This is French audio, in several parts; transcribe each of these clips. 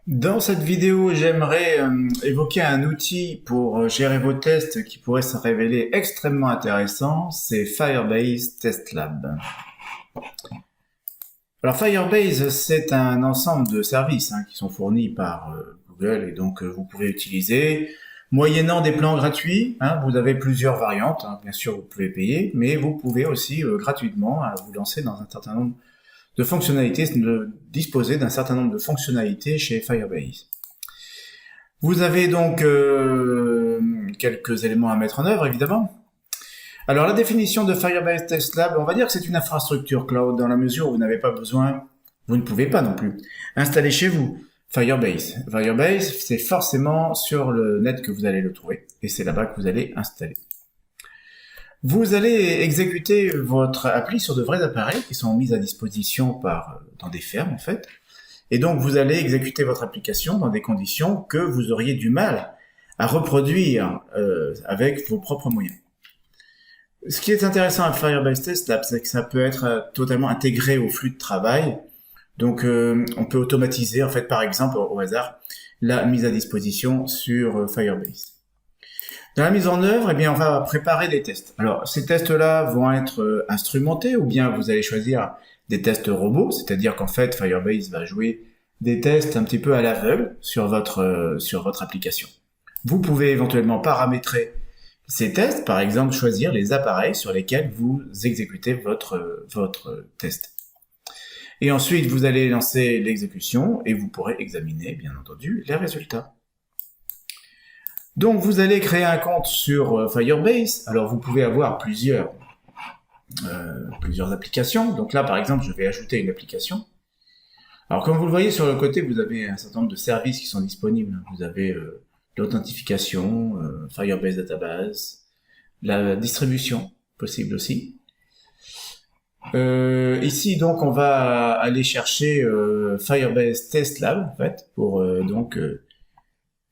Dans cette vidéo, j'aimerais évoquer un outil pour gérer vos tests qui pourrait se révéler extrêmement intéressant, c'est Firebase Test Lab. Alors Firebase, c'est un ensemble de services qui sont fournis par Google et donc vous pouvez utiliser moyennant des plans gratuits. Vous avez plusieurs variantes, bien sûr vous pouvez payer, mais vous pouvez aussi gratuitement vous lancer dans un certain nombre de fonctionnalités, de disposer d'un certain nombre de fonctionnalités chez Firebase. Vous avez donc quelques éléments à mettre en œuvre, évidemment. Alors la définition de Firebase Test Lab, on va dire que c'est une infrastructure cloud dans la mesure où vous n'avez pas besoin, vous ne pouvez pas non plus, installer chez vous Firebase. Firebase, c'est forcément sur le net que vous allez le trouver, et c'est là-bas que vous allez installer. Vous allez exécuter votre appli sur de vrais appareils qui sont mis à disposition dans des fermes en fait. Et donc vous allez exécuter votre application dans des conditions que vous auriez du mal à reproduire avec vos propres moyens. Ce qui est intéressant à Firebase Test Lab, c'est que ça peut être totalement intégré au flux de travail. Donc on peut automatiser en fait par exemple au hasard la mise à disposition sur Firebase. Dans la mise en œuvre, eh bien, on va préparer des tests. Alors, ces tests-là vont être instrumentés, ou bien vous allez choisir des tests robots, c'est-à-dire qu'en fait, Firebase va jouer des tests un petit peu à l'aveugle sur votre application. Vous pouvez éventuellement paramétrer ces tests, par exemple, choisir les appareils sur lesquels vous exécutez votre test. Et ensuite, vous allez lancer l'exécution et vous pourrez examiner, bien entendu, les résultats. Donc vous allez créer un compte sur Firebase. Alors vous pouvez avoir plusieurs applications. Donc là par exemple je vais ajouter une application. Alors comme vous le voyez sur le côté, vous avez un certain nombre de services qui sont disponibles. Vous avez l'authentification, Firebase Database, la distribution possible aussi. Ici donc on va aller chercher Firebase Test Lab en fait pour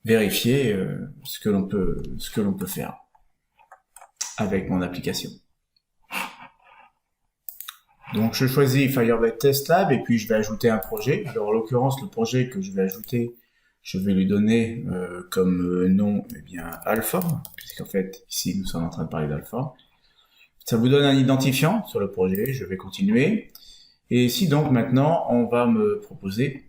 vérifier ce que l'on peut faire avec mon application. Donc je choisis Firebase Test Lab et puis je vais ajouter un projet. Alors en l'occurrence le projet que je vais ajouter, je vais lui donner comme nom Alform, puisqu'en fait ici nous sommes en train de parler d'Alform. Ça vous donne un identifiant sur le projet, je vais continuer. Et ici donc maintenant on va me proposer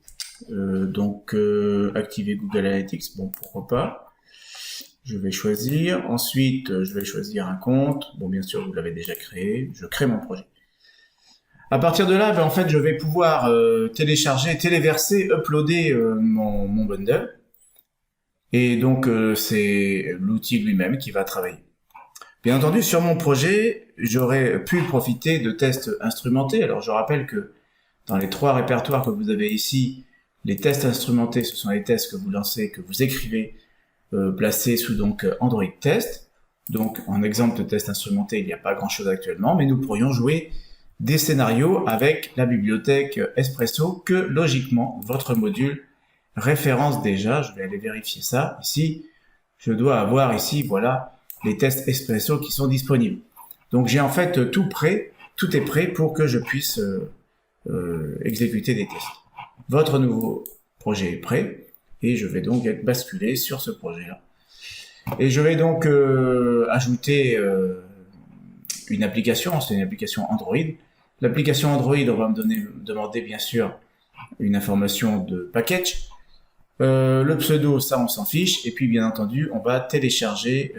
activer Google Analytics, bon pourquoi pas. Je vais choisir, ensuite je vais choisir un compte, bon bien sûr vous l'avez déjà créé, je crée mon projet. À partir de là, en fait je vais pouvoir télécharger, téléverser, uploader mon bundle, et donc c'est l'outil lui-même qui va travailler. Bien entendu sur mon projet, j'aurais pu profiter de tests instrumentés. Alors je rappelle que dans les 3 répertoires que vous avez ici, les tests instrumentés, ce sont les tests que vous lancez, que vous écrivez, placés sous Android Test. Donc, en exemple de test instrumenté, il n'y a pas grand-chose actuellement, mais nous pourrions jouer des scénarios avec la bibliothèque Espresso que, logiquement, votre module référence déjà. Je vais aller vérifier ça. Ici, je dois avoir ici, voilà, les tests Espresso qui sont disponibles. Donc, j'ai en fait tout prêt, tout est prêt pour que je puisse exécuter des tests. Votre nouveau projet est prêt et je vais donc être basculé sur ce projet-là. Et je vais donc ajouter une application, c'est une application Android. L'application Android, on va me demander bien sûr une information de package. Le pseudo, ça on s'en fiche. Et puis bien entendu, on va télécharger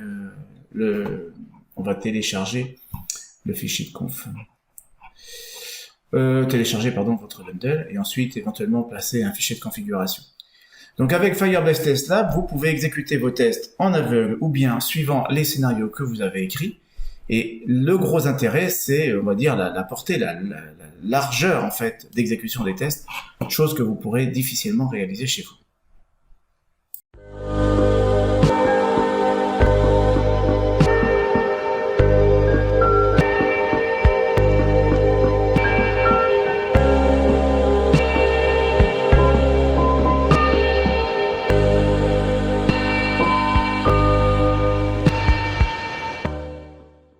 le fichier de conf. Télécharger votre bundle et ensuite éventuellement placer un fichier de configuration. Donc avec Firebase Test Lab, vous pouvez exécuter vos tests en aveugle ou bien suivant les scénarios que vous avez écrits. Et le gros intérêt, c'est, on va dire, la portée, la largeur en fait d'exécution des tests, chose que vous pourrez difficilement réaliser chez vous.